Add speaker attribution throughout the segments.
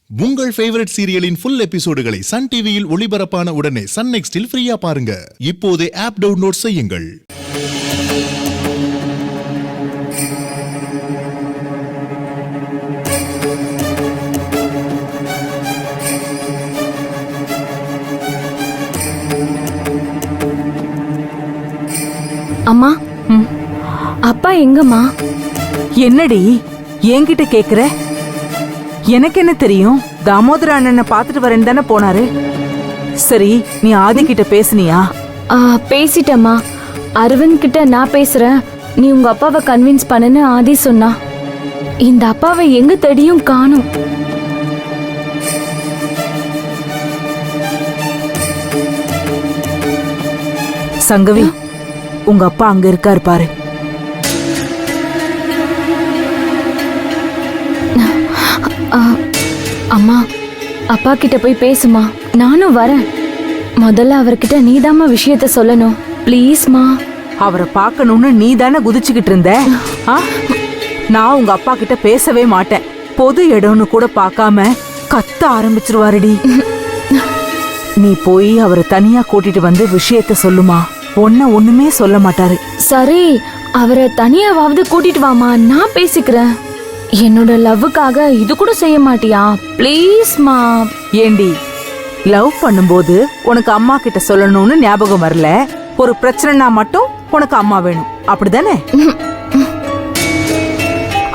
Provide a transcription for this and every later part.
Speaker 1: உங்கள் favourite சீரியலின் full எபிசோடுகளை Sun டிவியில் ஒளிபரப்பான உடனே சன் நெக்ஸ்டில் ஃப்ரீயா பாருங்க. இப்போதே ஆப் டவுன்லோட் செய்யுங்கள்.
Speaker 2: அம்மா, அப்பா எங்கம்மா?
Speaker 3: என்னடி என்கிட்ட கேக்குற? எனக்கு என்ன தெரியும்? தாமோதர அண்ணனை பாத்துட்டு வரேன்னு தானே போனாரு. சரி, நீ ஆதி கிட்ட பேசுனியா?
Speaker 2: பேசிட்டம்மா. அரவிந்த் கிட்ட நான் பேசுறேன், நீ உங்க அப்பாவை கன்வின்ஸ் பண்ணுன்னு ஆதி சொன்னா. இந்த அப்பாவை எங்க தேடியும் காணும்.
Speaker 3: சங்கவி, உங்க அப்பா அங்க இருக்காரு பாரு.
Speaker 2: அம்மா, அப்பா கிட்ட போய் பேசுமா, நானும் வரேன். முதல்ல அவர்கிட்ட நீதாம்மா விஷயத்த சொல்லணும். ப்ளீஸ்மா.
Speaker 3: அவரை பார்க்கணும்னு நீ தானே குதிச்சுக்கிட்டு இருந்த. நான் உங்க அப்பா கிட்ட பேசவே மாட்டேன். பொது இடம்னு கூட பார்க்காம கத்த ஆரம்பிச்சிருவாருடி. நீ போய் அவரை தனியா கூட்டிட்டு வந்து விஷயத்த சொல்லுமா. ஒண்ணுமே சொல்ல மாட்டாரு.
Speaker 2: சரி, அவரை தனியாவது கூட்டிட்டு வாமா, நான் பேசிக்கிறேன். என்னோட லவ்வுக்காக இது கூட செய்ய மாட்டியா? ப்ளீஸ்மா.
Speaker 3: ஏண்டி, லவ் பண்ணும்போது உனக்கு அம்மா கிட்ட சொல்லணும்னு ஞாபகம் வரல. ஒரு பிரச்சனைனா மட்டும் உனக்கு அம்மா வேணும், அப்படிதானே?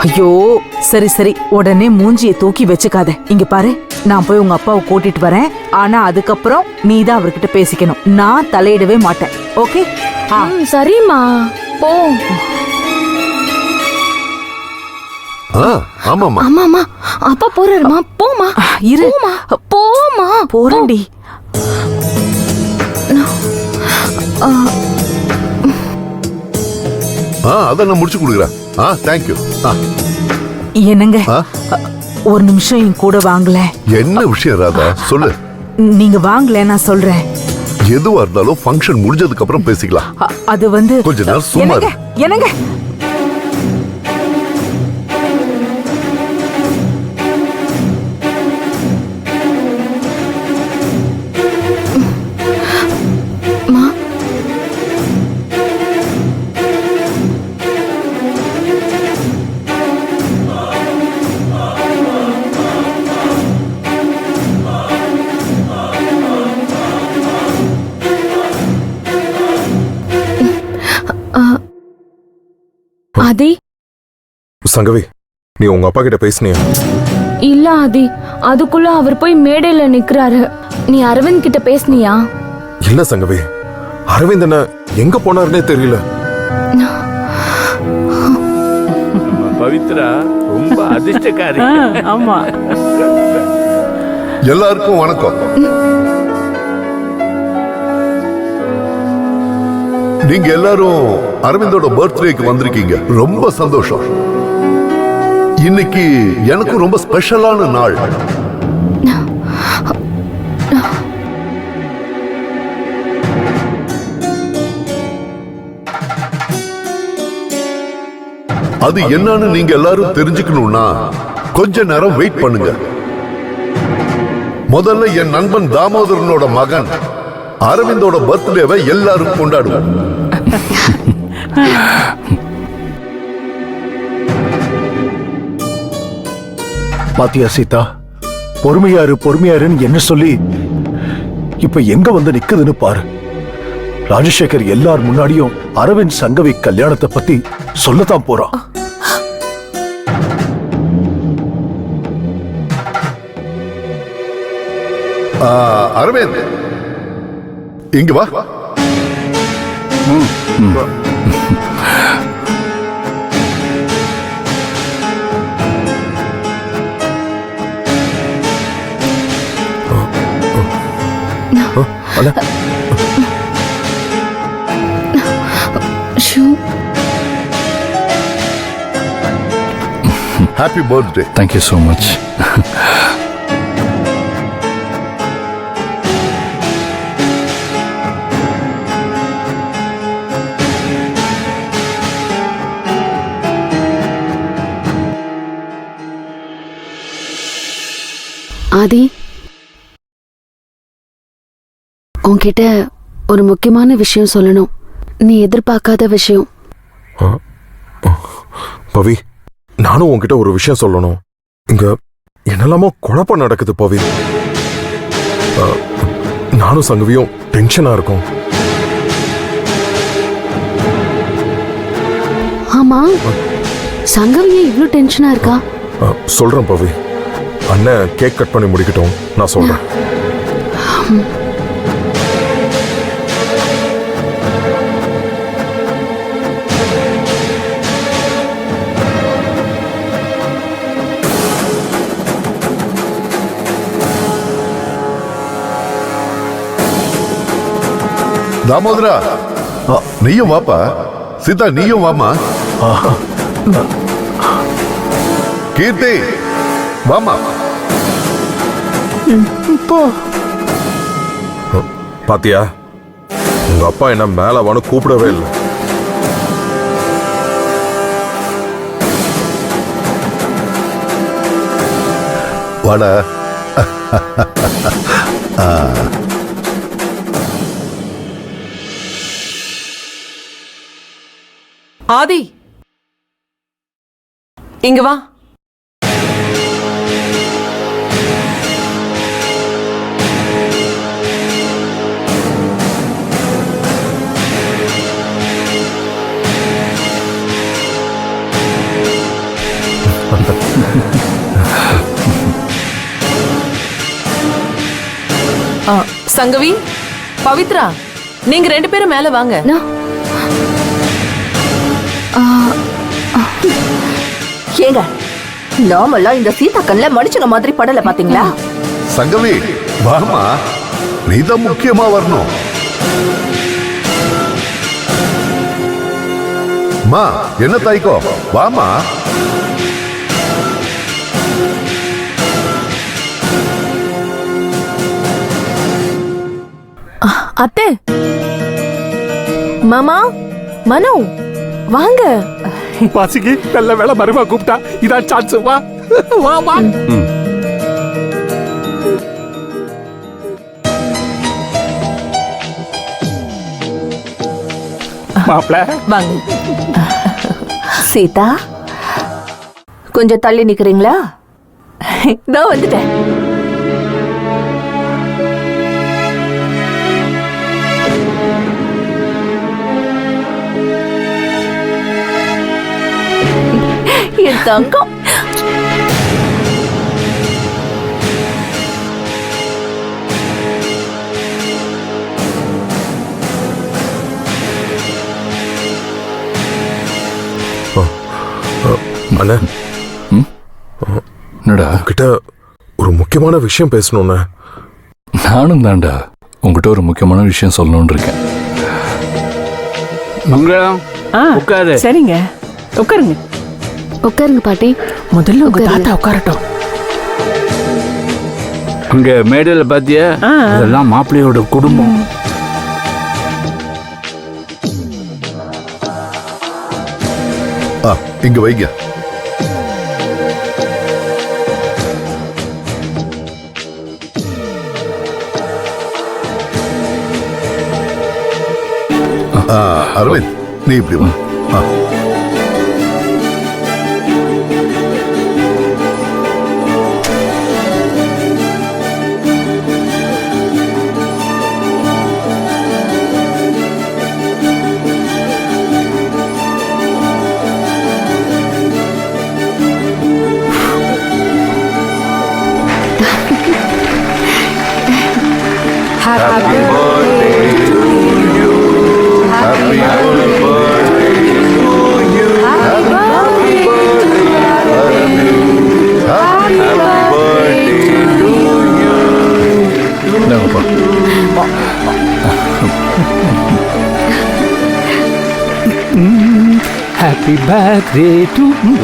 Speaker 3: ஐயோ, சரி சரி, உடனே மூஞ்சியை தூக்கி வச்சுக்காத. இங்க பாரு, நான் போய் உங்க அப்பாவை கூட்டிட்டு வரேன். ஆனா அதுக்கப்புறம் நீ தான் அவர்கிட்ட பேசிக்கணும். நான் தலையிடவே மாட்டேன். ஓகே?
Speaker 2: சரிம்மா, போ. ஆமாமா, அப்பா போறாருமா. போமா,
Speaker 3: இரு.
Speaker 2: போமா.
Speaker 3: போறேன்டி.
Speaker 4: அத நான் முடிச்சு கொடுக்குறேன். Thank you.
Speaker 3: என்னங்க, ஒரு நிமிஷம் என் கூட வாங்கல.
Speaker 4: என்ன விஷயம் ராதா, சொல்லு.
Speaker 3: நீங்க வாங்கல, நான் சொல்றேன்.
Speaker 4: எதுவா இருந்தாலும் ஃபங்க்ஷன் முடிஞ்சதுக்கு அப்புறம் பேசிக்கலாம்.
Speaker 3: அது வந்து
Speaker 4: கொஞ்ச நேரம் சும்மா இரு.
Speaker 3: என்னங்க,
Speaker 2: ஆதி.
Speaker 5: சங்கவி, நீ உங்க அப்பா கிட்ட பேசுனியா?
Speaker 2: இல்ல ஆதி, அதுக்குள்ள அவர் போய் மேடையில நிக்கிறாரு. நீ அரவிந்த் கிட்ட பேசுனியா?
Speaker 5: இல்ல சங்கவி, அரவிந்த் என்ன எங்க போனாருன்னே தெரியல.
Speaker 6: பவித்ரா ரொம்ப அதிர்ஷ்டக்காரி.
Speaker 3: ஆமா.
Speaker 4: எல்லாருக்கும் வணக்கம். நீங்க எல்லாரும் அரவிந்தோட பர்த்டேக்கு வந்திருக்கீங்க. ரொம்ப சந்தோஷம். இன்னைக்கு எனக்கு ரொம்ப ஸ்பெஷலான நாள். அது என்னன்னு நீங்க எல்லாரும் தெரிஞ்சுக்கணும்னா கொஞ்ச நேரம் வெயிட் பண்ணுங்க. முதல்ல என் நண்பன் தாமோதரனோட மகன் அரவிந்தோட பர்த்டேவை எல்லாரும் கொண்டாடுவோம்.
Speaker 7: பாத்தியா சீதா, பொறுமையாருன்னு என்ன சொல்லி இப்ப எங்க வந்து நிக்குதுன்னு பாரு. ராஜசேகர் எல்லார் முன்னாடியும் அரவிந்த் சங்கவி கல்யாணத்தை பத்தி சொல்லத்தான் போறான்.
Speaker 4: அரவிந்த், இங்க வா. Happy birthday.
Speaker 8: Thank you so much. ஆதி, உன்கிட்ட ஒரு முக்கியமான விஷயம் சொல்லணும். நீ எதிர்பார்க்காத விஷயம்.
Speaker 5: பவி, நானும் உன்கிட்ட ஒரு விஷயம் சொல்லணும். இங்க என்னெல்லாமோ குழப்பம் நடக்குது பவி. நானும் சங்கவியும் டென்ஷனா இருக்கோம்.
Speaker 8: ஆமா, சங்கவியே இவ்ளோ டென்ஷனா இருக்கா?
Speaker 5: சொல்றேன் பவி. அண்ணன் கேக் கட் பண்ணி முடிக்கட்டும், நான் சொல்றேன்.
Speaker 4: தாமோதரா, நீயும் வாப்பா. சீதா, நீயும் வாமா. கீர்த்தி, வாமா.
Speaker 5: பாத்தியா, உங்க அப்பா என்ன மேல வான்னு கூப்பிடவே இல்லை.
Speaker 4: வாடா.
Speaker 9: ஆதி, இங்க வா. சங்கவி, பவித்ரா, நீங்க 2 பேரும் மேல வாங்க.
Speaker 10: ஏங்க, நாமெல்லாம் இந்த சீதா கண்ல மனுஷங்க மாதிரி படல பாத்தீங்களா?
Speaker 4: சங்கவி, வாமா. நீதான் முக்கியமா வரணும். மா, என்ன தாய்க்கோ, வாமா.
Speaker 10: அத்தை, மாமா, மனு, வாங்க.
Speaker 6: வாசிக்கு நல்ல வேலை மருமா கூப்பிட்டா. இதான் சான்ஸ். வா வா வா. மாப்ள
Speaker 10: வாங்க. சீதா, கொஞ்சம் தள்ளி நிக்கிறீங்களா? நான் வந்துட்டேன். என் தங்கம்.
Speaker 5: அண்ணா,
Speaker 11: என்னடா
Speaker 5: கிட்ட ஒரு முக்கியமான விஷயம் பேசணும்னு.
Speaker 11: நானும் தான்டா உங்ககிட்ட ஒரு முக்கியமான விஷயம் சொல்லணும்னு இருக்கேன்.
Speaker 6: மங்களம், உட்காரு.
Speaker 3: சரிங்க, உட்காருங்க.
Speaker 8: உட்காருங்க பாட்டி.
Speaker 3: முதல்ல உங்க தாத்தா உட்காரட்டும்.
Speaker 6: அங்க மேடையில பாத்தியா, அதெல்லாம் மாப்பிள்ளையோட குடும்பம்.
Speaker 4: இங்க வைங்க. அரவிந்த், நீ இப்படி வா.
Speaker 10: Happy birthday to you. Happy birthday to you. Happy birthday to you. Happy birthday to you.
Speaker 11: இந்தாங்கப்பா.
Speaker 6: Happy birthday to you.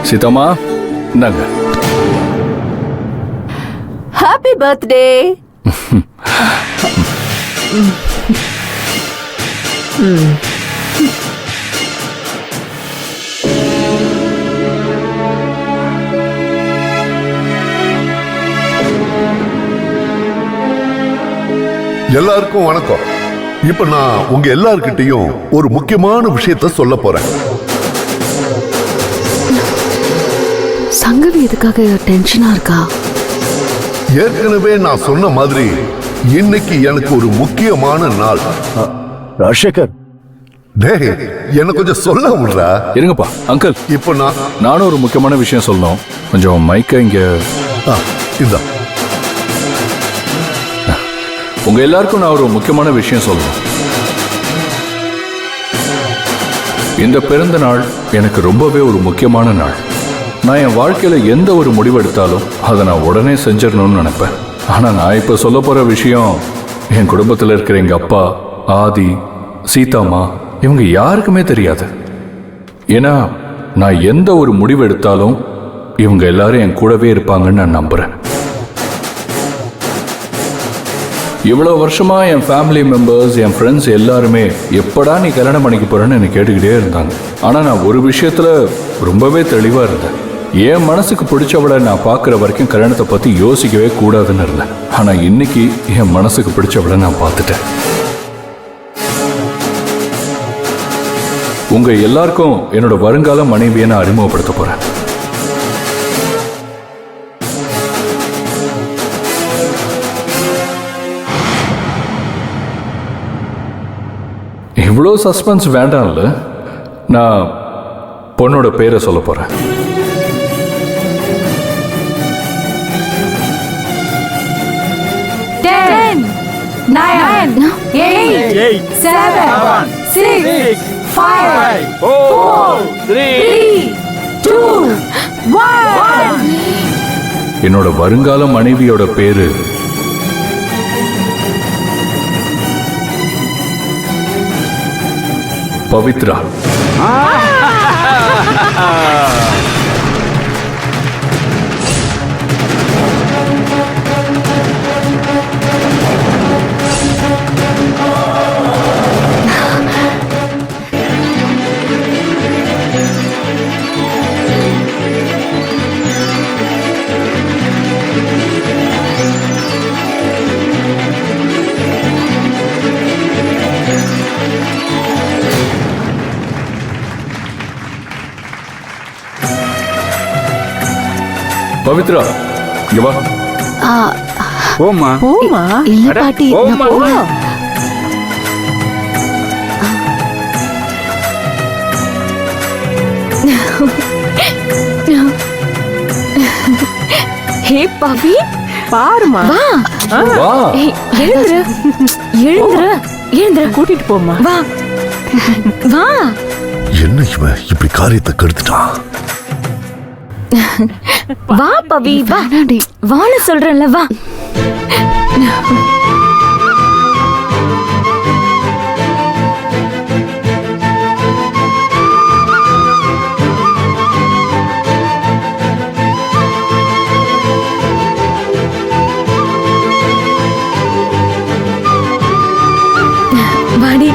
Speaker 11: Seethamma, இந்தாங்க.
Speaker 10: Happy birthday.
Speaker 4: எல்லாருக்கும் வணக்கம். இப்ப நான் உங்க எல்லார்கிட்டயும் ஒரு முக்கியமான விஷயத்த சொல்ல போறேன்.
Speaker 8: சங்கவி எதுக்காக டென்ஷனா இருக்கா?
Speaker 4: ஏற்கனவே நான் சொன்ன மாதிரி இன்னைக்கு எனக்கு ஒரு முக்கியமான நாள்.
Speaker 7: ராஜசேகர்,
Speaker 4: டேய், என்ன கொஞ்சம் சொல்ல விடுறா.
Speaker 11: இருங்கப்பா அங்கிள்.
Speaker 4: இப்ப
Speaker 11: நானும் ஒரு முக்கியமான விஷயம் சொல்லணும். கொஞ்சம் மைக்க இங்க.
Speaker 4: இந்த
Speaker 11: உங்க எல்லாருக்கும் நான் ஒரு முக்கியமான விஷயம் சொல்லணும். இந்த பிறந்த நாள் எனக்கு ரொம்பவே ஒரு முக்கியமான நாள். நான் என் வாழ்க்கையில எந்த ஒரு முடிவு எடுத்தாலும் அதை நான் உடனே செஞ்சிடணும்னு நினைப்பேன். ஆனா நான் இப்ப சொல்ல போற விஷயம் என் குடும்பத்தில் இருக்கிற எங்க அப்பா, ஆதி, சீதாமா இவங்க யாருக்குமே தெரியாது. ஏன்னா நான் எந்த ஒரு முடிவு எடுத்தாலும் இவங்க எல்லாரும் என் கூடவே இருப்பாங்கன்னு நான் நம்புறேன். இவ்வளவு வருஷமா என் ஃபேமிலி மெம்பர்ஸ், என் ஃப்ரெண்ட்ஸ் எல்லாருமே எப்படா நீ கல்யாணம் பண்ணிக்க போறேன்னு என்னை கேட்டுக்கிட்டே இருந்தாங்க. ஆனா நான் ஒரு விஷயத்துல ரொம்பவே தெளிவா இருந்தேன். என் மனசுக்கு பிடிச்சவளை நான் பார்க்குற வரைக்கும் கல்யாணத்தை பத்தி யோசிக்கவே கூடாதுன்னு இருந்தேன். ஆனா இன்னைக்கு என் மனசுக்கு பிடிச்சவளை நான் பார்த்துட்டேன். உங்க எல்லாருக்கும் என்னோட வருங்கால மனைவியை நான் அறிமுகப்படுத்த போறேன். இவ்வளோ சஸ்பென்ஸ் வேண்டாம்ல. நான் பொண்ணோட பேரை சொல்ல போறேன். என்னோட வருங்கால மனைவியோட பேரு பவித்ரா. பவித்ரா, இங்க வா.
Speaker 6: போமா
Speaker 10: போமா.
Speaker 8: இல்ல பாட்டி, நான் போறேன்.
Speaker 2: ஹே பவி,
Speaker 10: பாருமா.
Speaker 2: வா.
Speaker 11: வா.
Speaker 2: ஏய், எழுந்துரு எழுந்துரு எழுந்துரு.
Speaker 10: கூட்டிட்டு போமா.
Speaker 2: வா வா.
Speaker 4: என்ன இவன் இப்படி காரியத்தை கெடுத்துட்டான்?
Speaker 2: வா பவி, வா. வான்னு சொல்றேன்ல, வா. வாடி.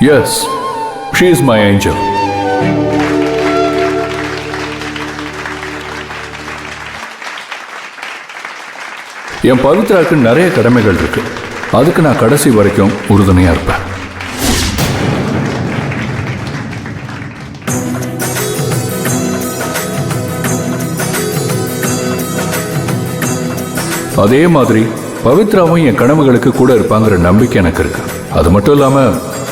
Speaker 11: Yes, she is my angel. என் பவித்ராவுக்கு நிறைய கடமைகள் இருக்கு. அதுக்கு நான் கடைசி வரைக்கும் உறுதுணையா இருப்பேன். அதே மாதிரி பவித்ராவும் என் கனவுகளுக்கு கூட இருப்பாங்கிற நம்பிக்கை எனக்கு இருக்கு. அது மட்டும் இல்லாம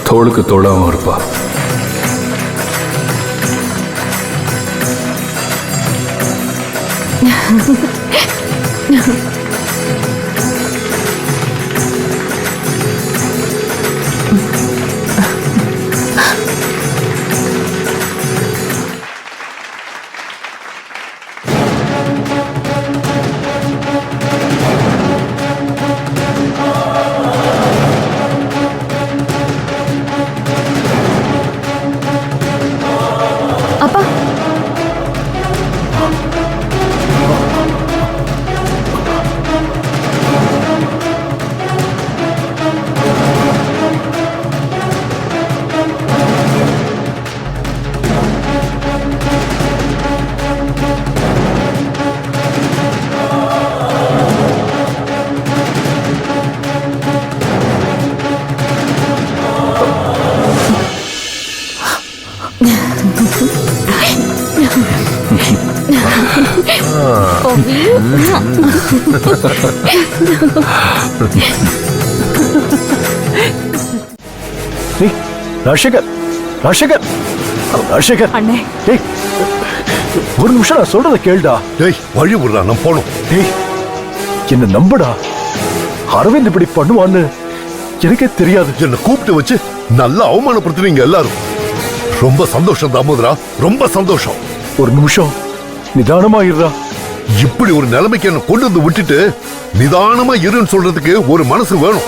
Speaker 11: தோளுக்கு தோளாவும் இருப்பா.
Speaker 7: ராஜசேகர் ராஜசேகர் ராஜசேகர்
Speaker 3: அண்ணே
Speaker 7: டேய் ஒரு நிமிஷம் நான் சொல்றத கேளுடா.
Speaker 4: டேய் வழி விடுறா, நான் போனோம்.
Speaker 7: டேய் என்ன நம்புடா. அரவிந்த் இப்படி பண்ணுவான்னு எனக்கே தெரியாது.
Speaker 4: என்ன கூப்பிட்டு வச்சு நல்லா அவமானப்படுத்துறீங்க எல்லாரும். ரொம்ப சந்தோஷம் தாமோதரா, ரொம்ப சந்தோஷம்.
Speaker 7: ஒரு நிமிஷம் நிதானமா இருடா.
Speaker 4: இப்படி ஒரு நிலைமைக்கு என்ன கொண்டு வந்து விட்டுட்டு நிதானமா இருன்னு சொல்றதுக்கு ஒரு மனசு வேணும்.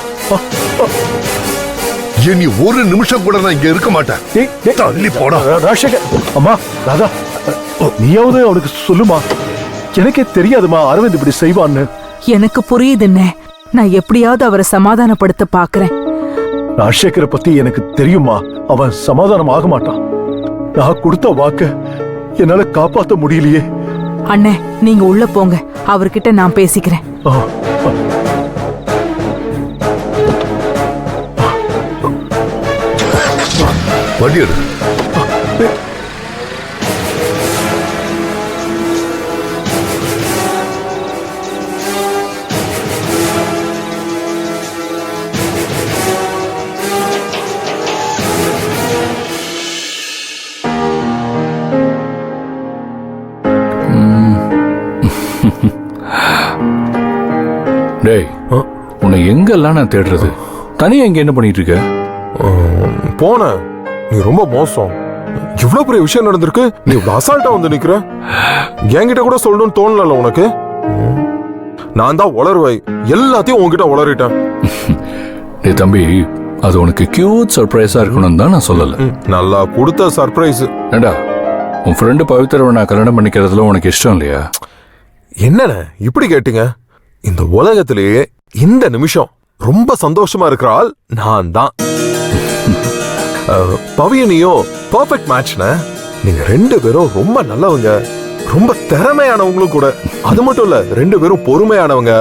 Speaker 4: இனி ஒரு நிமிஷம் கூட நான் இங்க இருக்க மாட்டேன்.
Speaker 7: டேய், டேய்,
Speaker 4: தள்ளி போடா.
Speaker 7: ராஜசேகர் அம்மா ராதா நீயாவது அவனுக்கு சொல்லுமா. எனக்கே தெரியாதுமா அரவிந்த் இப்படி செய்வான்னு.
Speaker 3: எனக்கு புரியுதுண்ணே. நான் எப்படியாவது அவரை சமாதானப்படுத்த பாக்குறேன்.
Speaker 7: ராஜசேகரை பத்தி எனக்கு தெரியுமா. அவன் சமாதானம் ஆக மாட்டான். நான் கொடுத்த வாக்க என்னால காப்பாத்த முடியலையே.
Speaker 3: அண்ணே நீங்க உள்ள போங்க, அவர்கிட்ட நான் பேசிக்கிறேன்.
Speaker 7: ஆ, ஆ.
Speaker 4: வண்டி எடு.
Speaker 11: டேய், உன்னை எங்கெல்லாம் நான் தேடுறது? தனியா இங்க என்ன பண்ணிட்டு இருக்க?
Speaker 5: போன நீ ரொம்ப மோசம். இவ்வளவு பெரிய விஷயம் நடந்திருக்கு, நீ இவ்வளவு அசால்ட்டா வந்து நிக்கிற. என்கிட்ட கூட சொல்லணும்னு தோணல உனக்கு? நான் தான் உளறுவை, எல்லாத்தையும் உன்கிட்ட உளறிட்டேன்.
Speaker 11: டேய் தம்பி, அது உனக்கு கியூட் சர்ப்ரைஸா இருக்கணும்னு தான் நான் சொல்லல.
Speaker 5: நல்லா கொடுத்த சர்ப்ரைஸ்.
Speaker 11: ஏண்டா, உன் ஃப்ரெண்டு பவித்ராவை நான் கல்யாணம் பண்ணிக்கிறதுல உனக்கு இஷ்டம் இல்லையா?
Speaker 5: என்னண்ணே இப்படி கேட்டீங்க? இந்த உலகத்திலேயே இந்த நிமிஷம் ரொம்ப சந்தோஷமா இருக்கிற ஆள் நான் தான். பவியனியும் பெர்ஃபெக்ட் மேட்ச்ன. நீங்க ரெண்டு பேரும் ரொம்ப நல்லவங்க, ரொம்ப திறமையானவங்களும் கூட. அது மட்டும் இல்ல, ரெண்டு பேரும் பொறுமையானவங்க,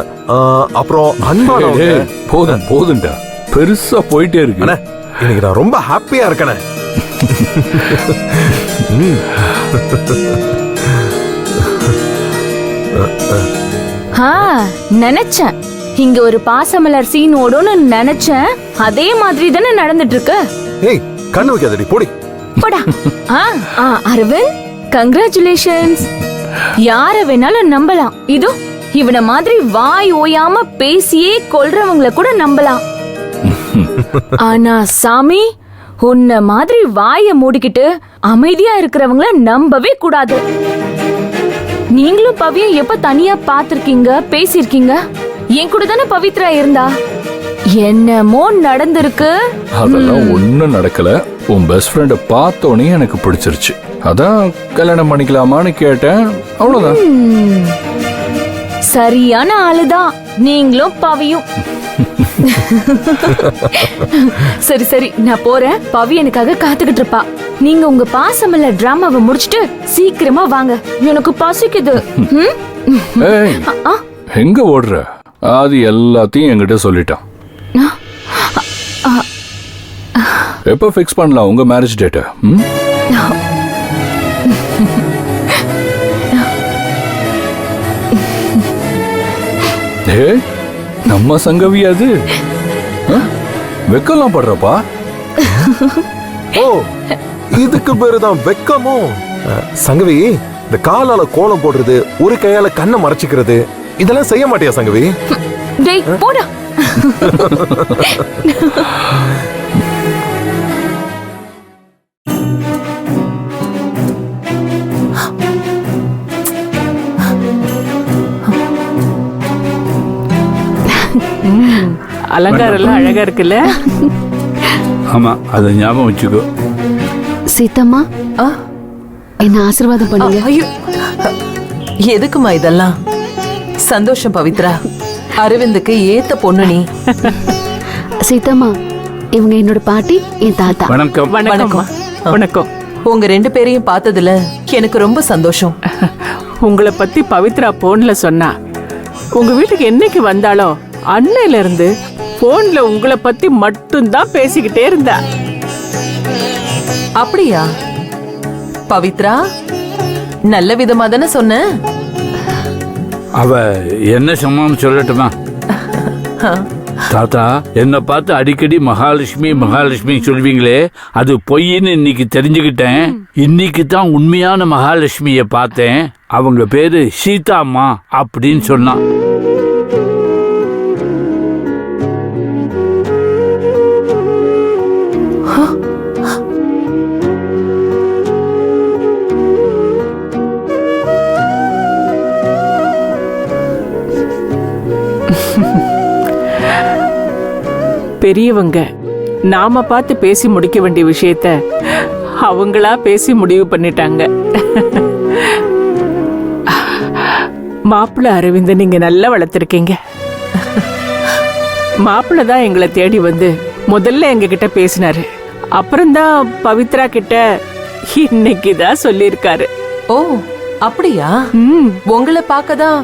Speaker 5: அப்புறம் அன்பானவங்க.
Speaker 11: போதும் போதும்டா, பெருசா போயிட்டே இருக்கு.
Speaker 5: இன்னைக்கு நான் ரொம்ப ஹாப்பியா இருக்கேனே.
Speaker 2: நினைச்சேன் இங்க ஒரு பாசமலர் சீன் ஓடும்னு நினைச்சேன். அதே மாதிரி தானே நடந்துட்டு இருக்கு.
Speaker 5: ஏய் கண்ணு வைக்காதடி, போடி
Speaker 2: போடா. அரவிந்த் கங்க்ராச்சுலேஷன்ஸ். யார வேணாலும் நம்பலாம். இதோ இவன மாதிரி வாய் ஓயாம பேசியே கொல்றவங்கள கூட நம்பலாம். ஆனா சாமி, உன்ன மாதிரி வாய மூடிக்கிட்டு அமைதியா இருக்கிறவங்கள நம்பவே கூடாது. நீங்களும் பவியும் எப்ப தனியா பாத்திருக்கீங்க, பேசிருக்கீங்க? என் கூட தானே பவித்ரா இருந்தா. என்னமோ நடந்திருக்கு.
Speaker 11: அதெல்லாம் ஒண்ணும் நடக்கல. உன் பெஸ்ட் ஃப்ரெண்ட பார்த்தோன்னே எனக்கு பிடிச்சிருச்சு. அதான் கல்யாணம் பண்ணிக்கலாமான்னு கேட்டேன், அவ்வளவுதான்.
Speaker 2: சரியான ஆளுதான் நீங்களும் பவியும். சரி சரி, நான் போறேன். பவி எனக்காக காத்துக்கிட்டு இருப்பா. நீங்க உங்க பாசமல்ல டிராமாவை முடிச்சிட்டு சீக்கிரமா வாங்க, எனக்கு பசிக்குது.
Speaker 11: ஏய், எங்க ஓடுற? அது எல்லாத்தையும் என்கிட்ட சொல்லிட்டான். எப்ப ஃபிக்ஸ் பண்ணலாம் உங்க மேரேஜ் டேட்ட? ஏ, நம்ம சங்கவி அது. வெக்கலாம் படுறப்பா.
Speaker 5: ஓ, இதுக்கு பேருதான் வெக்கமோ? சங்கவி, இந்த காலால கோலம் போடுறது, ஒரு கையால கண்ணை மறைச்சிக்கிறது, இதெல்லாம் செய்ய மாட்டியா சங்கவி?
Speaker 2: டேய் போடா.
Speaker 3: அலங்காரம் எல்லாம் அழகா இருக்குல்ல?
Speaker 6: ஆமா, அதை ஞாபகம் வச்சுக்கோ.
Speaker 8: சீதம்மா என்ன ஆசீர்வாதம் பண்ணுங்க.
Speaker 9: ஐயோ, எதுக்குமா இதெல்லாம்? சந்தோஷம் பவித்ரா, அரவிந்துக்கு ஏத்த பொண்ணு நீ.
Speaker 8: சீதம்மா, இவங்க என்னோட பாட்டி, என் தாத்தா.
Speaker 6: வணக்கம்.
Speaker 3: வணக்கம் வணக்கம்.
Speaker 9: உங்க ரெண்டு பேரையும் பார்த்ததுல எனக்கு ரொம்ப சந்தோஷம்.
Speaker 3: உங்களை பத்தி பவித்ரா போன்ல சொன்னா. உங்க வீட்டுக்கு என்னைக்கு வந்தாலும் அன்னையில இருந்து போன்ல உங்களை பத்தி மட்டும்தான் பேசிக்கிட்டே இருந்தா.
Speaker 9: அப்படியா பவித்ரா? நல்ல விதமா தானே சொன்ன.
Speaker 6: அவ என்ன சொன்னான்னு சொல்லட்டுமா? தாத்தா, என்னை பார்த்து அடிக்கடி மகாலட்சுமி மகாலட்சுமி சொல்வீங்களே, அது பொய்ன்னு இன்னைக்கு தெரிஞ்சுக்கிட்டேன். இன்னைக்கு தான் உண்மையான மகாலட்சுமிய பார்த்தேன். அவங்க பேரு சீதாம்மா அப்படின்னு சொன்னான்.
Speaker 3: பெரியவங்க நாம பார்த்து பேசி முடிக்க வேண்டிய விஷயத்த அவங்களா பேசி முடிவு பண்ணிட்டாங்க. மாப்பிள்ளை அரவிந்த நீங்க நல்லா வளர்த்துருக்கீங்க. மாப்பிள்ளை தான் எங்களை தேடி வந்து முதல்ல எங்க கிட்ட பேசினாரு. அப்புறம்தான் பவித்ரா கிட்ட இன்னைக்கு தான் சொல்லியிருக்காரு.
Speaker 9: ஓ அப்படியா? உங்களை பார்க்கதான்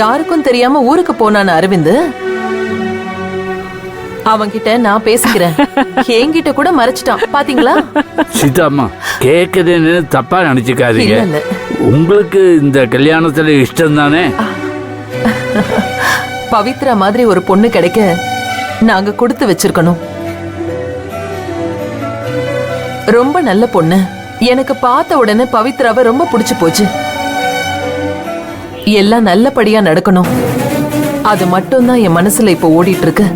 Speaker 9: யாருக்கும் தெரியாம ஊருக்கு போனான் அரவிந்த். அவன்கிட்ட நான் பேசிக்கிறேன். என்கிட்ட கூட மறைச்சிட்டான் பாத்தீங்களா?
Speaker 6: சீதாம்மா, கேக்குதுன்னு தப்பா நினைச்சுக்காதீங்க. உங்களுக்கு இந்த கல்யாணத்துல இஷ்டம் தானே?
Speaker 9: பவித்ரா மாதிரி ஒரு பொண்ணு கிடைக்க நாங்க கொடுத்து வச்சிருக்கணும். ரொம்ப நல்ல பொண்ணு. எனக்கு பார்த்த உடனே பவித்ராவை ரொம்ப பிடிச்சு போச்சு. எல்லாம் நல்லபடியா நடக்கணும். அது மட்டும்தான் என் மனசுல இப்ப ஓடிட்டு இருக்கு.